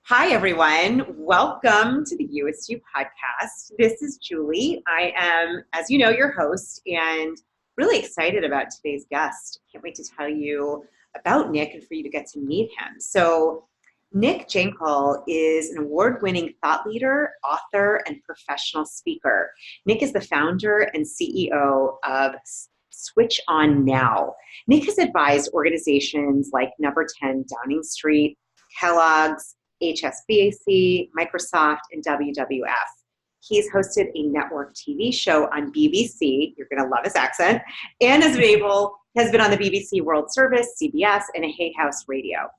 Hi, everyone. Welcome to the You-est You podcast. This is Julie. I am, as you know, your host and really excited about today's guest. Can't wait to tell you about Nick and for you to get to meet him. So Nick Jankel is an award-winning thought leader, author, and professional speaker. Nick is the founder and CEO of Switch On Now. Nick has advised organizations like Number 10 Downing Street, Kellogg's, HSBC, Microsoft, and WWF. He's hosted a network TV show on BBC. You're going to love his accent. And has been on the BBC World Service, CBS, and Hay House Radio.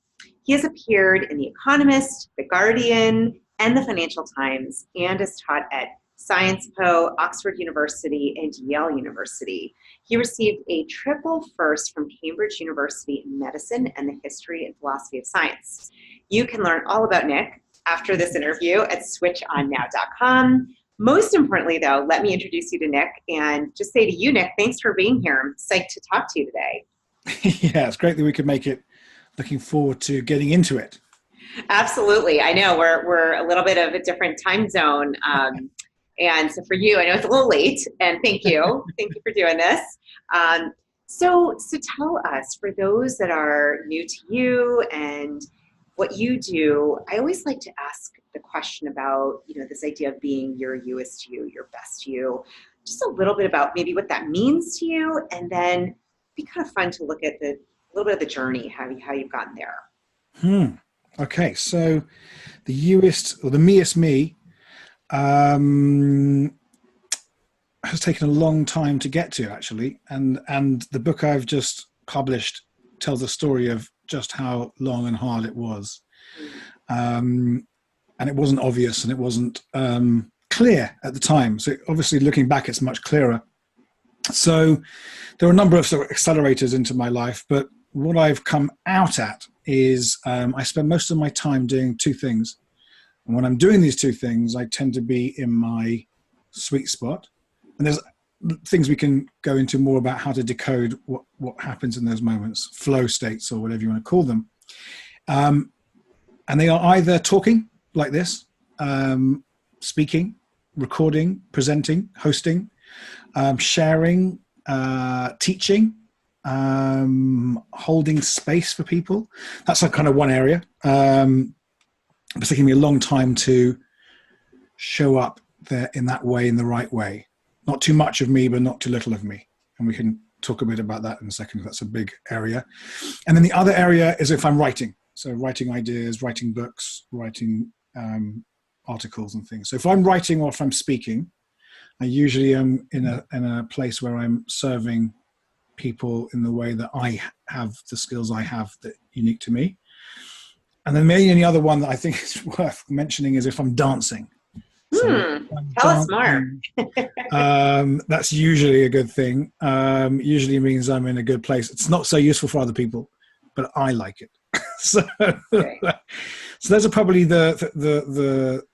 He has appeared in The Economist, The Guardian, and The Financial Times, and has taught at Science Po, Oxford University, and Yale University. He received a triple first from Cambridge University in medicine and the history and philosophy of science. You can learn all about Nick after this interview at switchonnow.com. Most importantly, though, let me introduce you to Nick and just say to you, Nick, thanks for being here. I'm psyched to talk to you today. Yeah, it's great that we could make it. Looking forward to getting into it. Absolutely. I know we're a little bit of a different time zone. And so for you, I know it's a little late, and thank you. Thank you for doing this. So tell us, for those that are new to you and what you do, I always like to ask the question about, this idea of being your You-est You, your best you. Just a little bit about maybe what that means to you, and then it'd be kind of fun to look at a little bit of the journey, how you've gotten there. Okay, so the You-est, or the Me-est Me, has taken a long time to get to, actually, and the book I've just published tells a story of just how long and hard it was, and it wasn't obvious and it wasn't clear at the time. So obviously, looking back, it's much clearer. So there are a number of sort of accelerators into my life, but what I've come out at is I spend most of my time doing two things. And when I'm doing these two things, I tend to be in my sweet spot. And there's things we can go into more about how to decode what happens in those moments, flow states or whatever you want to call them. And they are either talking like this, speaking, recording, presenting, hosting, sharing, teaching, holding space for people. That's like kind of one area. It's taking me a long time to show up there in that way, in the right way. Not too much of me, but not too little of me. And we can talk a bit about that in a second. That's a big area. And then the other area is if I'm writing. So writing ideas, writing books, writing articles and things. So if I'm writing or if I'm speaking, I usually am in a place where I'm serving people in the way that I have the skills I have that are unique to me. And then maybe any other one that I think is worth mentioning is if I'm dancing. Tell us more. That's usually a good thing. Usually means I'm in a good place. It's not so useful for other people, but I like it. So those are probably the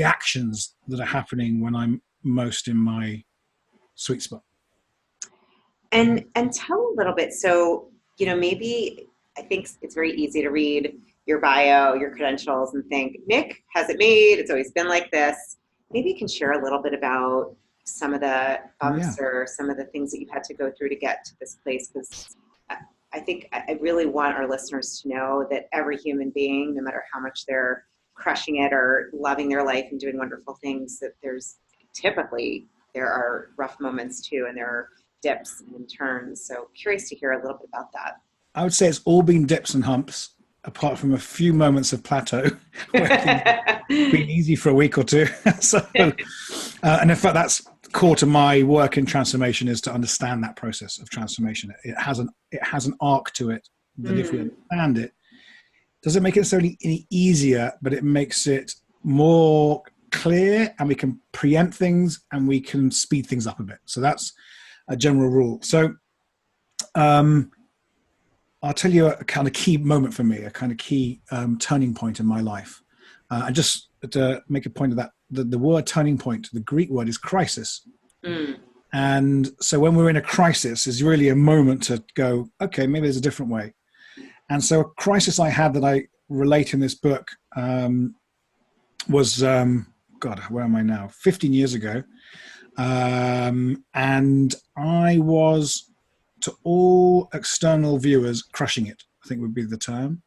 actions that are happening when I'm most in my sweet spot. And tell a little bit. So, maybe I think it's very easy to read your bio, your credentials, and think, Nick has it made. It's always been like this. Maybe you can share a little bit about some of the bumps or some of the things that you had to go through to get to this place. Because I think I really want our listeners to know that every human being, no matter how much they're crushing it or loving their life and doing wonderful things, that there are rough moments too, and there are dips and turns. So curious to hear a little bit about that. I would say it's all been dips and humps, apart from a few moments of plateau where it's been easy for a week or two. And in fact, that's core to my work in transformation, is to understand that process of transformation. It has an arc to it that if we understand it, doesn't make it necessarily any easier, but it makes it more clear, and we can preempt things and we can speed things up a bit. So that's a general rule. So I'll tell you a kind of key moment for me, a kind of key turning point in my life. And just to make a point of that, the word turning point, the Greek word is crisis. And so when we're in a crisis is really a moment to go, okay, maybe there's a different way. And so a crisis I had that relate in this book was, God, where am I now? 15 years ago. And I was, to all external viewers, crushing it, I think would be the term,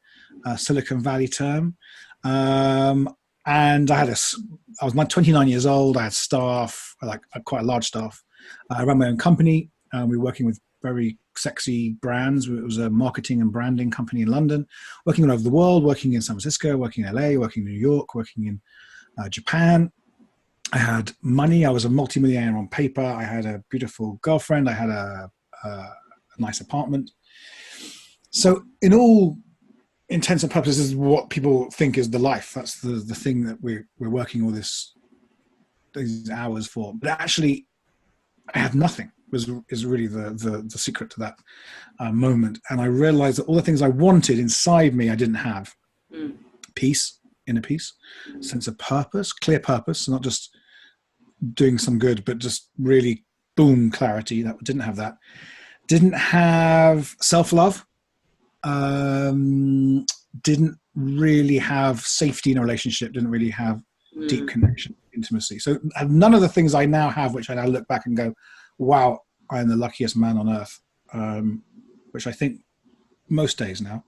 Silicon Valley term. And I was 29 years old. I had staff, like quite a large staff. I ran my own company. We were working with very sexy brands. It was a marketing and branding company in London, working all over the world, working in San Francisco, working in LA, working in New York, working in Japan. I had money. I was a multimillionaire on paper. I had a beautiful girlfriend. I had a nice apartment. So in all intents and purposes, is what people think is the life. That's the thing that we're working all these hours for. But actually, I had nothing. Is really the secret to that moment. And I realized that all the things I wanted inside me, I didn't have. Peace, inner peace, sense of purpose, clear purpose, not just doing some good, but just really boom, clarity. That didn't have that. Didn't have self-love. Didn't really have safety in a relationship. Didn't really have deep connection, intimacy. So none of the things I now have, which I now look back and go, wow, I am the luckiest man on earth, which I think most days now.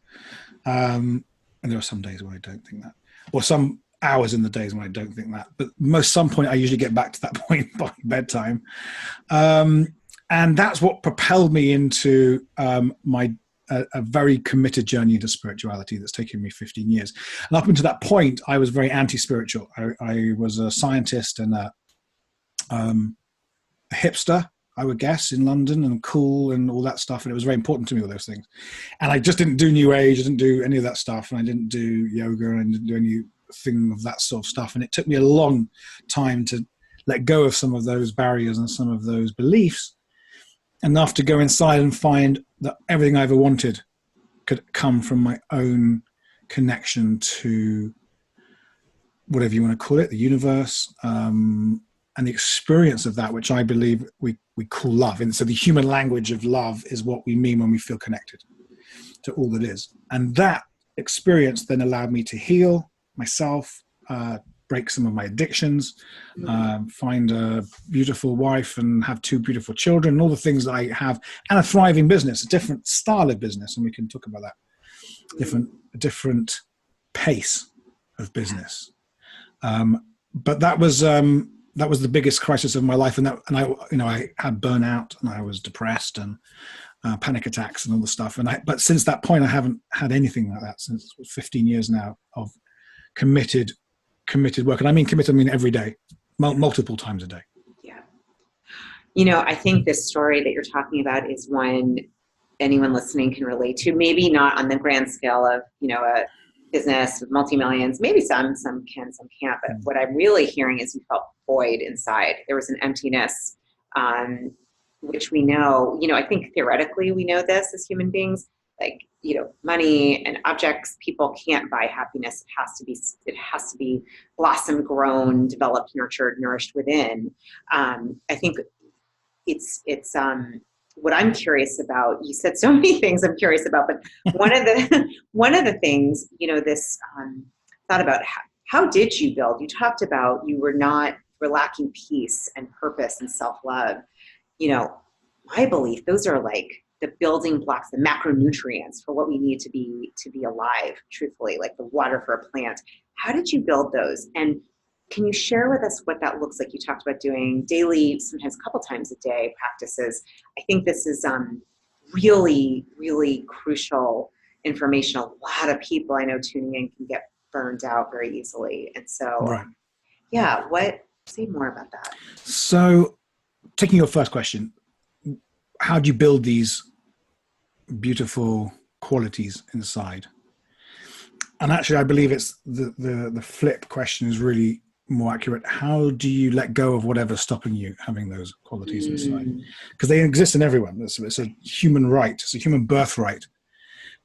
And there are some days when I don't think that, or some hours in the days when I don't think that. But some point, I usually get back to that point by bedtime. And that's what propelled me into a very committed journey into spirituality that's taken me 15 years. And up until that point, I was very anti-spiritual. I was a scientist and a hipster, I would guess, in London, and cool and all that stuff. And it was very important to me, all those things. And I just didn't do New Age. I didn't do any of that stuff. And I didn't do yoga, and I didn't do anything of that sort of stuff. And it took me a long time to let go of some of those barriers and some of those beliefs, enough to go inside and find that everything I ever wanted could come from my own connection to whatever you want to call it, the universe, and the experience of that, which I believe we call love. And so the human language of love is what we mean when we feel connected to all that is. And that experience then allowed me to heal myself, break some of my addictions, find a beautiful wife and have 2 beautiful children, and all the things that I have, and a thriving business, a different style of business. And we can talk about that, different pace of business. But that was the biggest crisis of my life. And I had burnout, and I was depressed, and panic attacks and all the stuff. But since that point, I haven't had anything like that since 15 years now of committed work. And I mean committed, I mean every day, multiple times a day. Yeah. I think this story that you're talking about is one anyone listening can relate to, maybe not on the grand scale of, a business with multi-millions, maybe some can, some can't. But what I'm really hearing is you felt void inside. There was an emptiness, which we know, I think theoretically we know this as human beings, like, money and objects, people can't buy happiness. It has to be blossomed, grown, developed, nurtured, nourished within. I think it's what I'm curious about. You said so many things I'm curious about, but one of the things, this thought about how did you build? You talked about you were lacking peace and purpose and self-love. My belief, those are like the building blocks, the macronutrients for what we need to be alive, truthfully, like the water for a plant. How did you build those? And can you share with us what that looks like? You talked about doing daily, sometimes a couple times a day practices. I think this is really, really crucial information. A lot of people I know tuning in can get burned out very easily. And so, right. Say more about that. So taking your first question, how do you build these beautiful qualities inside? And actually, I believe it's the flip question is really more accurate. How do you let go of whatever's stopping you having those qualities inside? Because they exist in everyone. It's a human right. It's a human birthright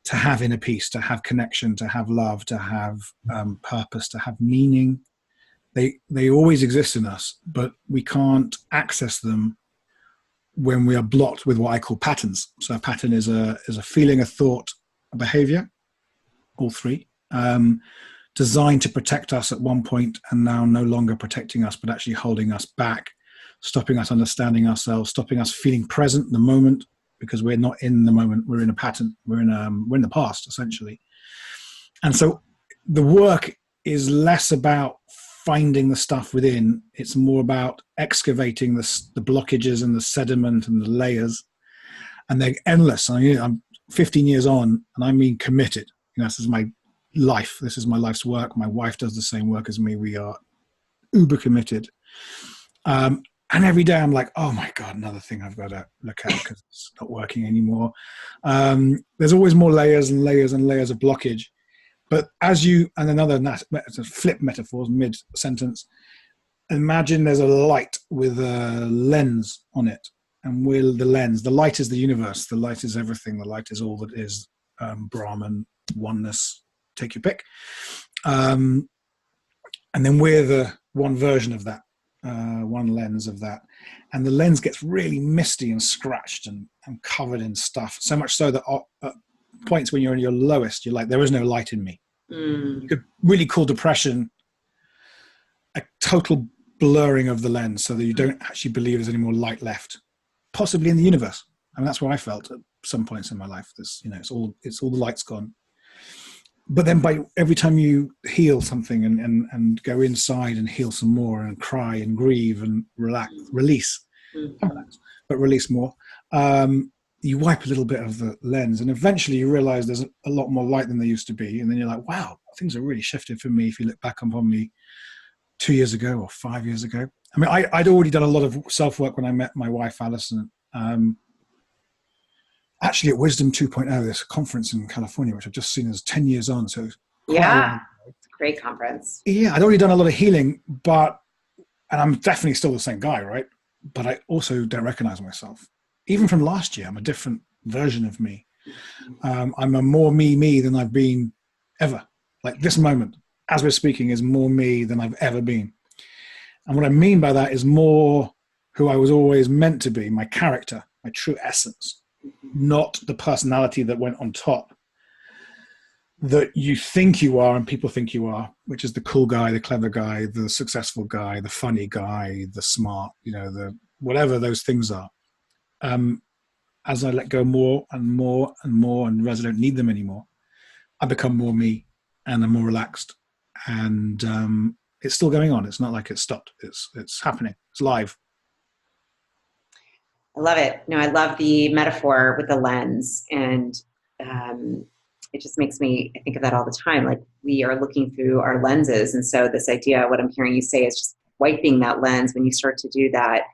to have inner peace, to have connection, to have love, to have purpose, to have meaning. They always exist in us, but we can't access them when we are blocked with what I call patterns. So a pattern is a feeling, a thought, a behavior, all 3. designed to protect us at one point and now no longer protecting us, but actually holding us back, stopping us understanding ourselves, stopping us feeling present in the moment, because we're not in the moment. We're in a pattern. We're in the past, essentially. And so the work is less about finding the stuff within. It's more about excavating the blockages and the sediment and the layers. And they're endless. I mean, I'm 15 years on, and I mean committed. This is my life. This is my life's work. My wife does the same work as me. We are uber committed. And every day I'm like, oh my God, another thing I've got to look at because it's not working anymore. There's always more layers and layers and layers of blockage. But and another flip metaphors mid-sentence, imagine there's a light with a lens on it. And the light is the universe. The light is everything. The light is all that is Brahman, oneness, take your pick. And then we're the one version of that, one lens of that. And the lens gets really misty and scratched and covered in stuff. So much so that at points when you're in your lowest, you're like, there is no light in me. You could really call depression a total blurring of the lens so that you don't actually believe there's any more light left, possibly in the universe. I mean, that's what I felt at some points in my life. It's all the light's gone. But then by every time you heal something and go inside and heal some more and cry and grieve and release more, you wipe a little bit of the lens, and eventually you realize there's a lot more light than there used to be. And then you're like, wow, things have really shifted for me if you look back upon me 2 years ago or 5 years ago. I mean, I'd already done a lot of self-work when I met my wife, Alison. Actually at Wisdom 2.0, this conference in California, which I've just seen as 10 years on. So it's a great conference. Yeah, I'd already done a lot of healing, and I'm definitely still the same guy, right? But I also don't recognize myself. Even from last year, I'm a different version of me. I'm a more me than I've been ever. Like this moment, as we're speaking, is more me than I've ever been. And what I mean by that is more who I was always meant to be, my character, my true essence. Not the personality that went on top that you think you are and people think you are, which is the cool guy, the clever guy, the successful guy, the funny guy, the smart, the whatever those things are. As I let go more and more and more and realize I don't need them anymore, I become more me and I'm more relaxed. And it's still going on. It's not like it's stopped. It's happening. It's live. I love it. No, I love the metaphor with the lens, and it just makes me think of that all the time. Like we are looking through our lenses, and so this idea, what I'm hearing you say, is just wiping that lens. When you start to do that,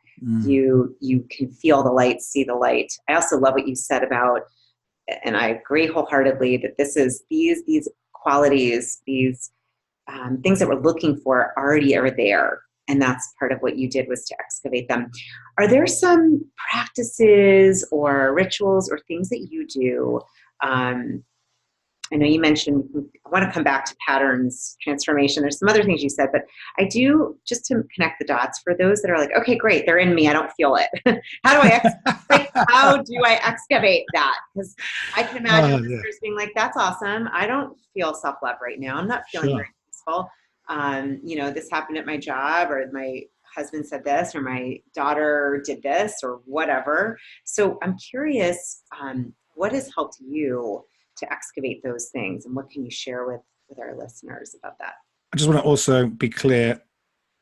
you can feel the light, see the light. I also love what you said about, and I agree wholeheartedly that this is these qualities, these things that we're looking for already are there. And that's part of what you did, was to excavate them. Are there some practices or rituals or things that you do? I know you mentioned, I want to come back to patterns, transformation. There's some other things you said, but I do, just to connect the dots for those that are like, okay, great, they're in me, I don't feel it. How do I excavate that? Because I can imagine listeners being like, that's awesome. I don't feel self-love right now. I'm not feeling very peaceful. This happened at my job, or my husband said this, or my daughter did this, or whatever. So I'm curious, what has helped you to excavate those things, and what can you share with our listeners about that? I just want to also be clear,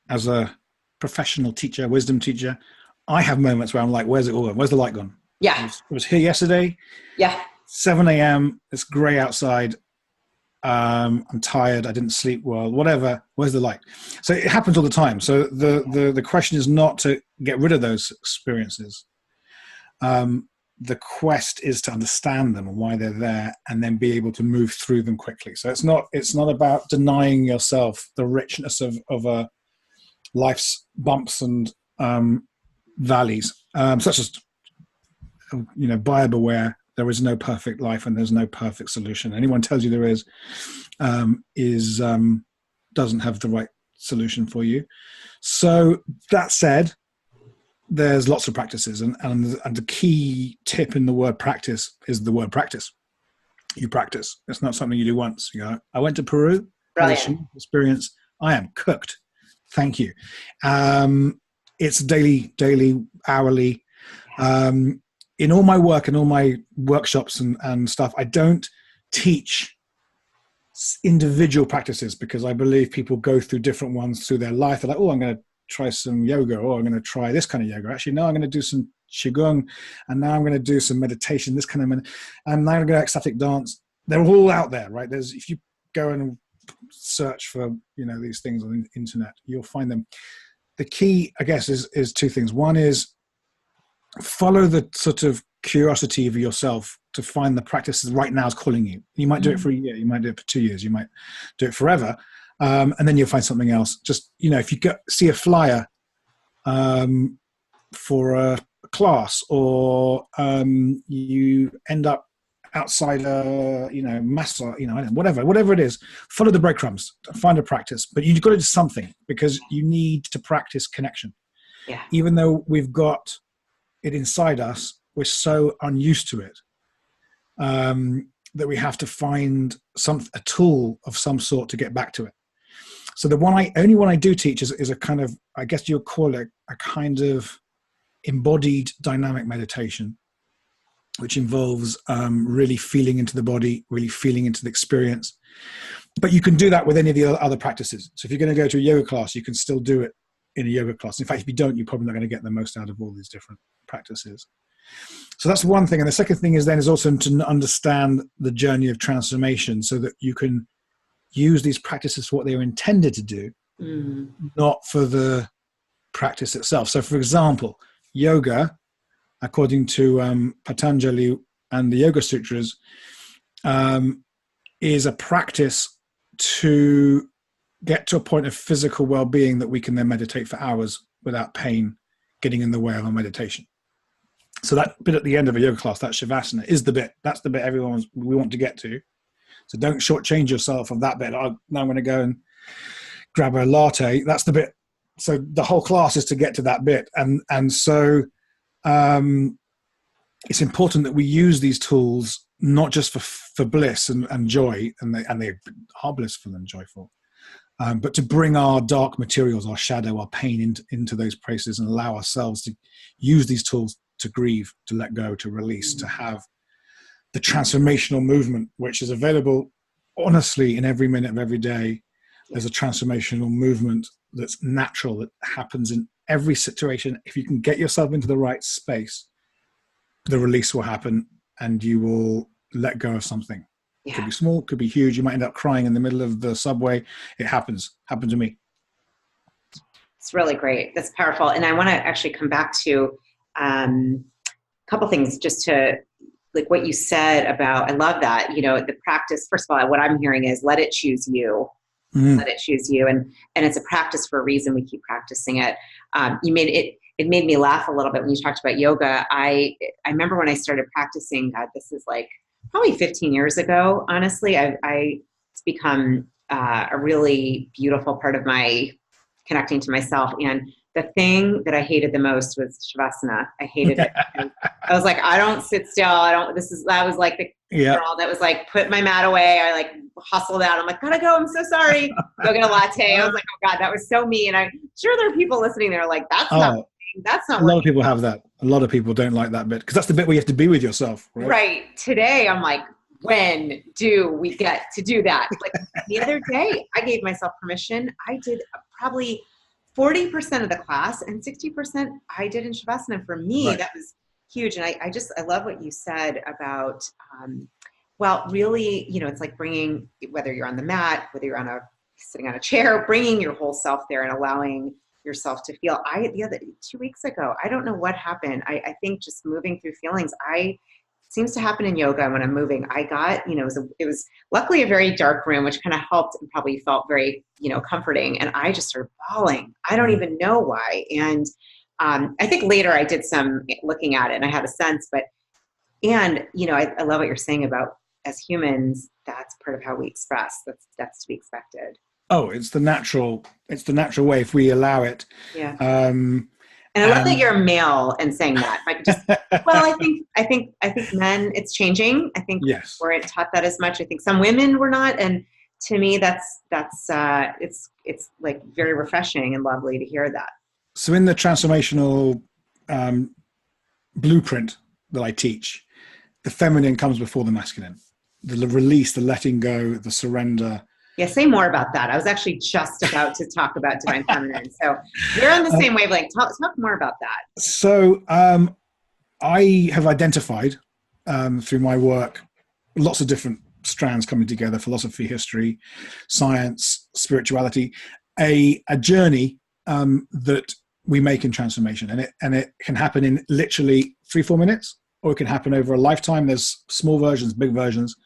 as a professional teacher, wisdom teacher, I have moments where I'm like, where's it all gone? Where's the light gone? Yeah. I was here yesterday. Yeah. 7 a.m. It's grey outside. I'm tired. I didn't sleep well, whatever. Where's the light? So it happens all the time. So the question is not to get rid of those experiences. The quest is to understand them and why they're there, and then be able to move through them quickly. So it's not about denying yourself the richness of life's bumps and valleys, such as buyer beware. There is no perfect life and there's no perfect solution. Anyone tells you there is doesn't have the right solution for you. So that said, there's lots of practices, and the key tip in the word practice is the word practice. you practice. It's not something you do once. You go, I went to Peru, had a Brilliant. experience. I am cooked. Thank you. It's daily, hourly. In all my work and all my workshops and stuff, I don't teach individual practices because I believe people go through different ones through their life. They're like, oh, I'm going to try some yoga, or I'm going to try this kind of yoga. Actually, no, I'm going to do some qigong, and now I'm going to do some meditation, this kind of, and now I'm going to go ecstatic dance. They're all out there, right? If you go and search for, these things on the internet, you'll find them. The key, I guess, is two things. One is follow the sort of curiosity of yourself to find the practices right now is calling you. You might do it for a year, you might do it for 2 years, you might do it forever, and then you'll find something else. Just, if you see a flyer for a class, or you end up outside a massage, whatever it is, follow the breadcrumbs, find a practice. But you've got to do something, because you need to practice connection. Yeah. Even though we've got it inside us, we're so unused to it that we have to find a tool of some sort to get back to it. So the only one I do teach is a kind of, I guess you'll call it a kind of embodied dynamic meditation, which involves really feeling into the body, really feeling into the experience. But you can do that with any of the other practices. So if you're going to go to a yoga class, you can still do it in a yoga class. In fact, if you don't, you're probably not going to get the most out of all these different practices. So that's one thing. And the second thing is also to understand the journey of transformation, so that you can use these practices for what they are intended to do, not for the practice itself. So for example, yoga, according to Patanjali and the Yoga Sutras, is a practice to get to a point of physical well-being that we can then meditate for hours without pain getting in the way of our meditation. So that bit at the end of a yoga class, that shavasana, is the bit. That's the bit we want to get to. So don't shortchange yourself of that bit. Now I'm going to go and grab a latte. That's the bit. So the whole class is to get to that bit. And so it's important that we use these tools not just for bliss and joy, and they are blissful and joyful, but to bring our dark materials, our shadow, our pain into those places, and allow ourselves to use these tools to grieve, to let go, to release, to have the transformational movement, which is available honestly in every minute of every day. There's a transformational movement that's natural, that happens in every situation. If you can get yourself into the right space, the release will happen, and you will let go of something. It could be small, could be huge. You might end up crying in the middle of the subway. It happens. Happened to me. It's really great. That's powerful. And I want to actually come back to a couple things, just to like what you said about, I love that, the practice. First of all, what I'm hearing is let it choose you. Let it choose you. And it's a practice for a reason. We keep practicing it. It made me laugh a little bit when you talked about yoga. I remember when I started practicing, God, this is like probably 15 years ago. Honestly, it's become a really beautiful part of my connecting to myself. And the thing that I hated the most was Shavasana. I hated it. I was like, I don't sit still. That was like the girl that was like, put my mat away. I like hustled out. I'm like, gotta go. I'm so sorry. Go get a latte. I was like, oh God, that was so mean. I'm sure there are people listening there like, that's not a lot of people have that. A lot of people don't like that bit, because that's the bit where you have to be with yourself. Right. Today, I'm like, when do we get to do that? Like the other day, I gave myself permission. I did probably 40% of the class, and 60% I did in Shavasana. For me, that was huge. And I love what you said about, really, it's like bringing, whether you're on the mat, whether you're sitting on a chair, bringing your whole self there and allowing yourself to feel. The other 2 weeks ago, I don't know what happened. I think just moving through feelings, seems to happen in yoga when I'm moving. I got, it was luckily a very dark room, which kind of helped and probably felt very, comforting. And I just started bawling. I don't even know why. And I think later I did some looking at it and I had a sense, I love what you're saying about, as humans, that's part of how we express. That's to be expected. Oh, it's the natural way if we allow it. Yeah. And And I love that you're a male and saying that. If I could just, well, I think men, it's changing. I think Yes. we're taught that as much. I think some women were not. And to me, it's like very refreshing and lovely to hear that. So in the transformational blueprint that I teach, the feminine comes before the masculine. The release, the letting go, the surrender. Yeah, say more about that. I was actually just about to talk about divine feminine. So we're on the same wavelength. Talk more about that. So I have identified through my work lots of different strands coming together: philosophy, history, science, spirituality, a journey that we make in transformation, and it can happen in literally 3-4 minutes, or it can happen over a lifetime. There's small versions, big versions.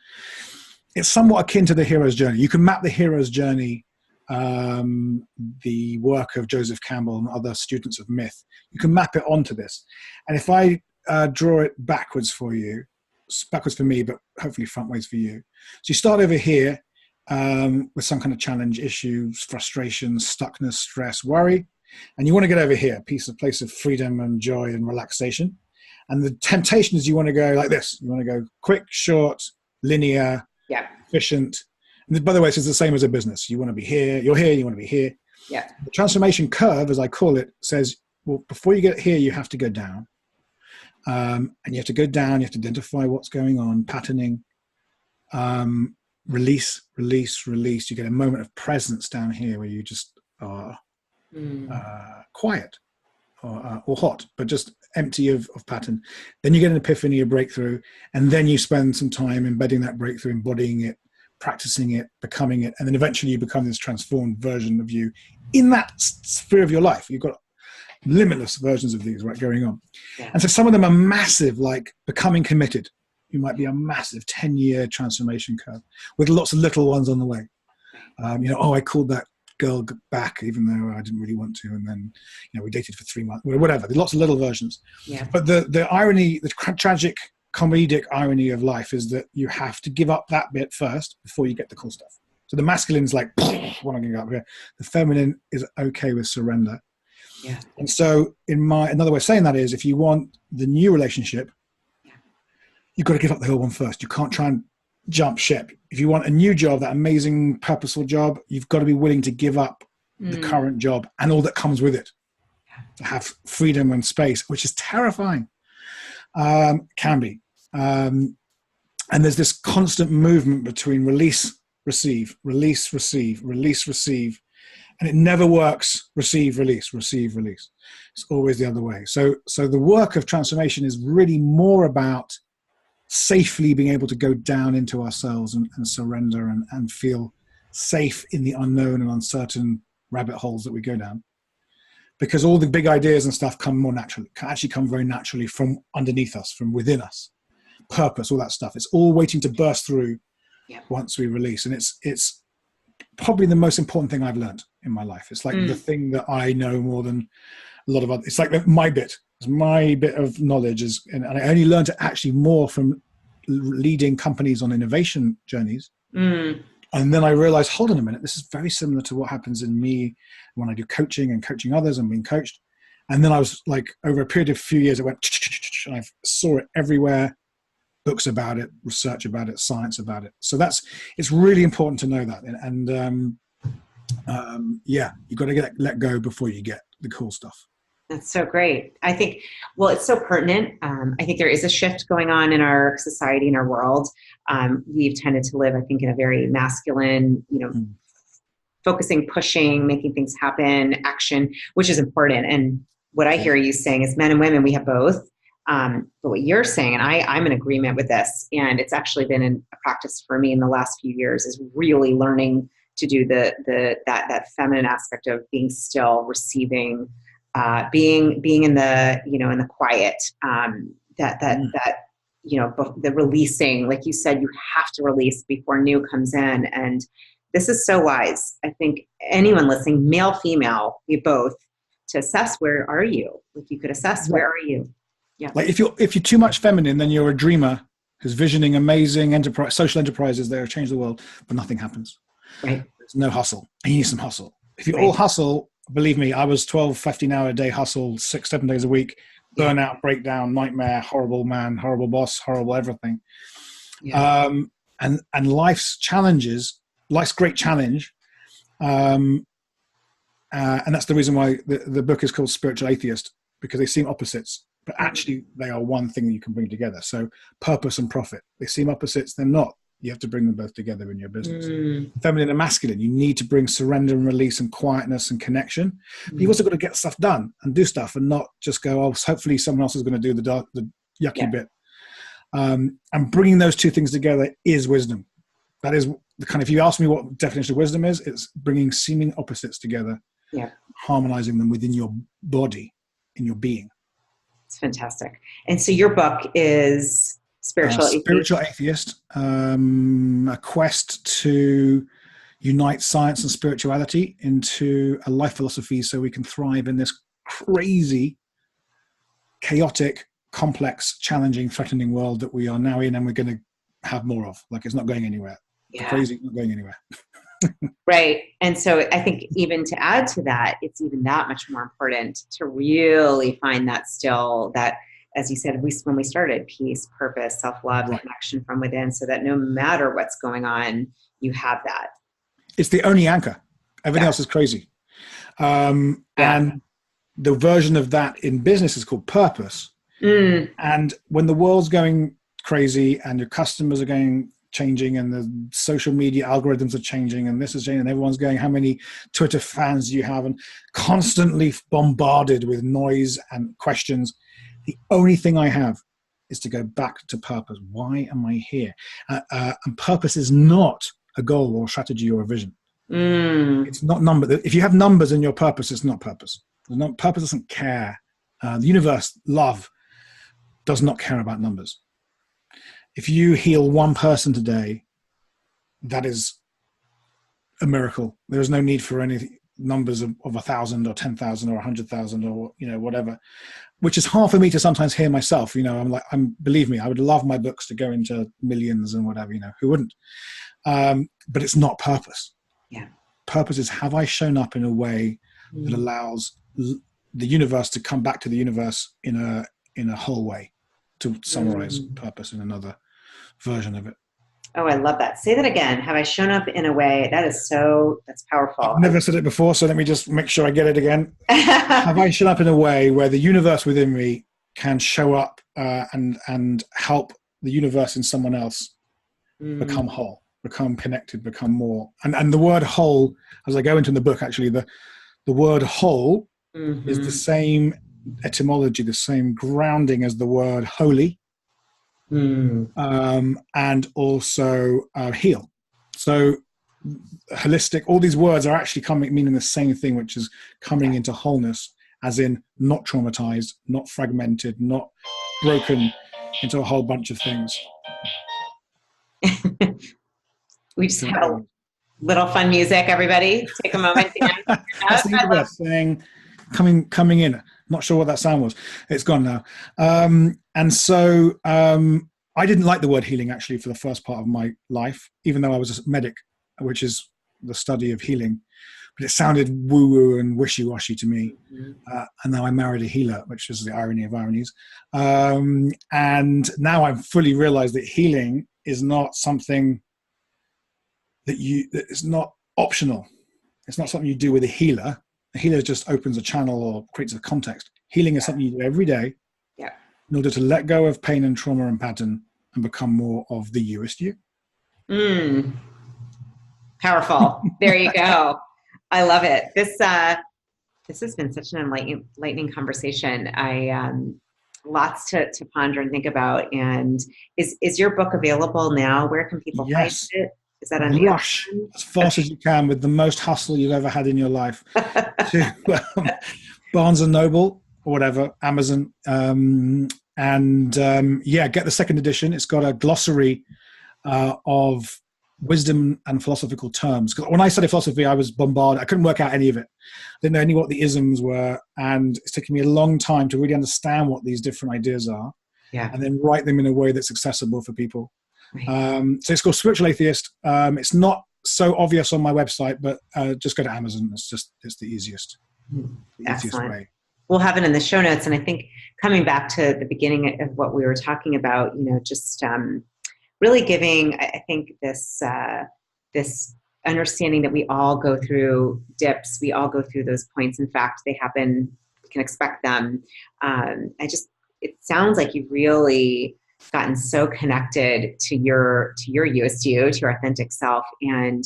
It's somewhat akin to the hero's journey. You can map the hero's journey, the work of Joseph Campbell and other students of myth. You can map it onto this. And if I draw it backwards for me, but hopefully frontways for you. So you start over here with some kind of challenge, issues, frustration, stuckness, stress, worry. And you want to get over here, a place of freedom and joy and relaxation. And the temptation is you want to go like this. You want to go quick, short, linear, efficient. And by the way, it's the same as a business. You want to be here, you want to be here. Yeah. The transformation curve, as I call it, says, well, before you get here, you have to go down. And you have to go down, you have to identify what's going on, patterning, release. You get a moment of presence down here where you just are quiet or hot, but just empty of pattern. Then you get an epiphany, a breakthrough, and then you spend some time embedding that breakthrough, embodying it, practicing it, becoming it, and then eventually you become this transformed version of you in that sphere of your life. You've got limitless versions of these going on. Yeah. And so some of them are massive, like becoming committed. You might be a massive 10-year transformation curve with lots of little ones on the way. I called that girl back even though I didn't really want to, and then we dated for 3 months, whatever. There's lots of little versions. Yeah. But the irony, the tragic comedic irony of life is that you have to give up that bit first before you get the cool stuff. So the masculine's like, when I can go up here. The feminine is okay with surrender. Yeah. And so another way of saying that is, if you want the new relationship, you've got to give up the old one first. You can't try and jump ship. If you want a new job, that amazing, purposeful job, you've got to be willing to give up the current job and all that comes with it. To have freedom and space, which is terrifying, can be. And there's this constant movement between release, receive, release, receive, release, receive. And it never works, receive, release, receive, release. It's always the other way. So the work of transformation is really more about safely being able to go down into ourselves and surrender and feel safe in the unknown and uncertain rabbit holes that we go down. Because all the big ideas and stuff come more naturally, can actually come very naturally from underneath us, from within us. Purpose, all that stuff. It's all waiting to burst through once we release. And it's probably the most important thing I've learned in my life. It's like the thing that I know more than a lot of others. It's like my bit of knowledge and I only learned it actually more from leading companies on innovation journeys. And then I realized, hold on a minute, this is very similar to what happens in me when I do coaching and coaching others and being coached. And then I was like, over a period of a few years, it went, and I saw it everywhere, books about it, research about it, science about it. So it's really important to know that. And you've got to let go before you get the cool stuff. That's so great. I think, it's so pertinent. I think there is a shift going on in our society, in our world. We've tended to live, I think, in a very masculine, focusing, pushing, making things happen, action, which is important. And what I hear you saying is men and women, we have both. But what you're saying, and I'm in agreement with this, and it's actually been a practice for me in the last few years, is really learning to do that feminine aspect of being still, receiving, being in the in the quiet, the releasing, like you said, you have to release before new comes in. And this is so wise. I think anyone listening, male, female, we both, to assess, where are you? Like you could assess, where are you? Yeah. Like if you're too much feminine, then you're a dreamer who's visioning amazing social enterprises there, change the world, but nothing happens. Right. There's no hustle. And you need some hustle. If you all hustle, believe me, I was 12, 15-hour a day hustle, 6, 7 days a week, burnout, breakdown, nightmare, horrible man, horrible boss, horrible everything. Yeah. And life's challenges, life's great challenge. And that's the reason why the book is called Spiritual Atheist, because they seem opposites, but actually they are one thing that you can bring together. So purpose and profit, they seem opposites, they're not. You have to bring them both together in your business. Feminine and masculine, you need to bring surrender and release and quietness and connection. But you've also got to get stuff done and do stuff and not just go, oh, hopefully someone else is going to do the yucky bit. And bringing those two things together is wisdom. That is the kind of, if you ask me what definition of wisdom is, it's bringing seeming opposites together, harmonizing them within your body, in your being. It's fantastic. And so your book is Spiritual Atheist, a quest to unite science and spirituality into a life philosophy so we can thrive in this crazy, chaotic, complex, challenging, threatening world that we are now in, and we're going to have more of. Like, it's not going anywhere. The crazy is not going anywhere. Right. And so I think even to add to that, it's even that much more important to really find that still, that, as you said, when we started, peace, purpose, self-love, connection from within, so that no matter what's going on, you have that. It's the only anchor. Everything else is crazy. And the version of that in business is called purpose. And when the world's going crazy and your customers are changing and the social media algorithms are changing and this is changing and everyone's going, how many Twitter fans do you have? And constantly bombarded with noise and questions. The only thing I have is to go back to purpose. Why am I here? And purpose is not a goal or a strategy or a vision. It's not number. If you have numbers in your purpose, it's not purpose. Purpose doesn't care. The universe, love, does not care about numbers. If you heal one person today, that is a miracle. There is no need for any numbers of 1,000 or 10,000 or 100,000 or whatever, which is hard for me to sometimes hear myself. Believe me, I would love my books to go into millions and whatever. Who wouldn't? But it's not purpose. Yeah. Purpose is, have I shown up in a way that allows the universe to come back to the universe in a whole way, to summarize purpose in another version of it. Oh, I love that. Say that again. Have I shown up in a way? That's powerful. I've never said it before, so let me just make sure I get it again. Have I shown up in a way where the universe within me can show up and help the universe in someone else become whole, become connected, become more. And the word whole, as I go into the book, actually, the word whole is the same etymology, the same grounding as the word holy. And also heal. So holistic, all these words are actually meaning the same thing, which is coming into wholeness, as in not traumatized, not fragmented, not broken into a whole bunch of things. We just have a little fun music, everybody. Take a moment. That's the universe saying, coming in. Not sure what that sound was. It's gone now. And so I didn't like the word healing, actually, for the first part of my life, even though I was a medic, which is the study of healing. But it sounded woo-woo and wishy-washy to me. And now I married a healer, which is the irony of ironies. And now I've fully realized that healing is not something that it's not optional. It's not something you do with a healer. A healer just opens a channel or creates a context. Healing is something you do every day in order to let go of pain and trauma and pattern and become more of the You-est You. Powerful. There you go. I love it. This has been such an enlightening conversation. Lots to ponder and think about. And is your book available now? Where can people find it? Is that on Rush as fast as you can with the most hustle you've ever had in your life to Barnes and Noble or whatever, Amazon. Get the second edition. It's got a glossary of wisdom and philosophical terms. Because when I studied philosophy, I was bombarded. I couldn't work out any of it. I didn't know any what the isms were. And it's taken me a long time to really understand what these different ideas are and then write them in a way that's accessible for people. Right. So it's called Spiritual Atheist. It's not so obvious on my website, but just go to Amazon. It's the easiest. The easiest Excellent. way. We'll have it in the show notes. And I think coming back to the beginning of what we were talking about, just really giving, I think this understanding that we all go through dips, we all go through those points. In fact, they happen, we can expect them. It sounds like you've really gotten so connected to your You-est You, to your authentic self. And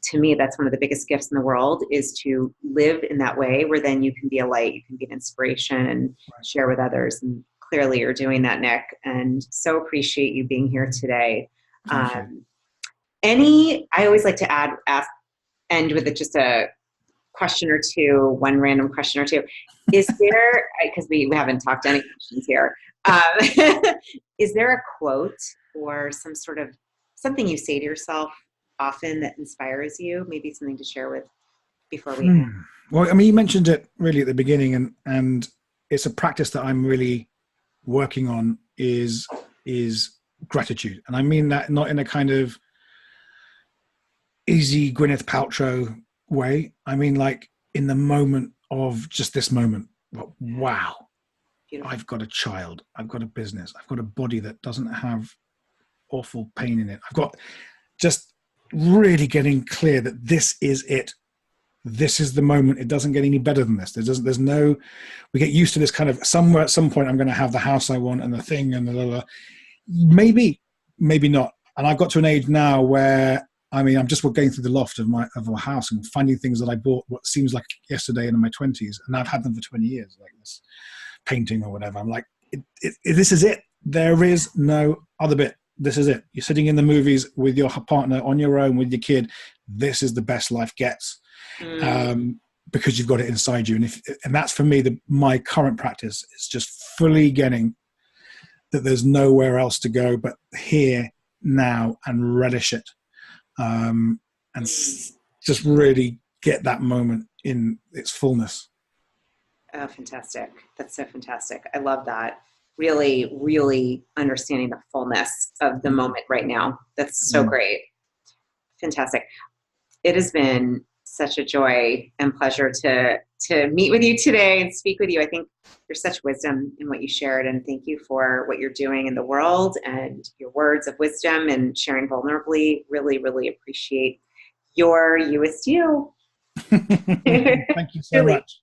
to me, that's one of the biggest gifts in the world, is to live in that way where then you can be a light, you can be an inspiration and share with others. And clearly you're doing that, Nick, and so appreciate you being here today. I always like to end with just a question or two, one random question or two. Is there, because we haven't talked any questions here, is there a quote or some sort of something you say to yourself often that inspires you? Maybe something to share with before we end. Well, I mean, you mentioned it really at the beginning, and it's a practice that I'm really working on is gratitude. And I mean that not in a kind of easy Gwyneth Paltrow way. I mean, like, in the moment of just this moment, wow, beautiful. I've got a child, I've got a business, I've got a body that doesn't have awful pain in it. I've got just really getting clear that this is it. This is the moment. It doesn't get any better than this. There's no, we get used to this kind of, somewhere at some point I'm going to have the house I want and the thing and the blah, blah. Maybe not. And I've got to an age now where, I mean, I'm just going through the loft of our house and finding things that I bought what seems like yesterday in my 20s, and I've had them for 20 years, like this painting or whatever. I'm like, this is it. There is no other bit. This is it. You're sitting in the movies with your partner, on your own, with your kid. This is the best life gets, because you've got it inside you. And that's for me, my current practice is just fully getting that there's nowhere else to go but here, now, and relish it. And just really get that moment in its fullness. Oh, fantastic. That's so fantastic. I love that. Really, really understanding the fullness of the moment right now. That's so great. Fantastic. It has been such a joy and pleasure to meet with you today and speak with you. I think there's such wisdom in what you shared, and thank you for what you're doing in the world and your words of wisdom and sharing vulnerably. Really, really appreciate your You-est You. Thank you so much.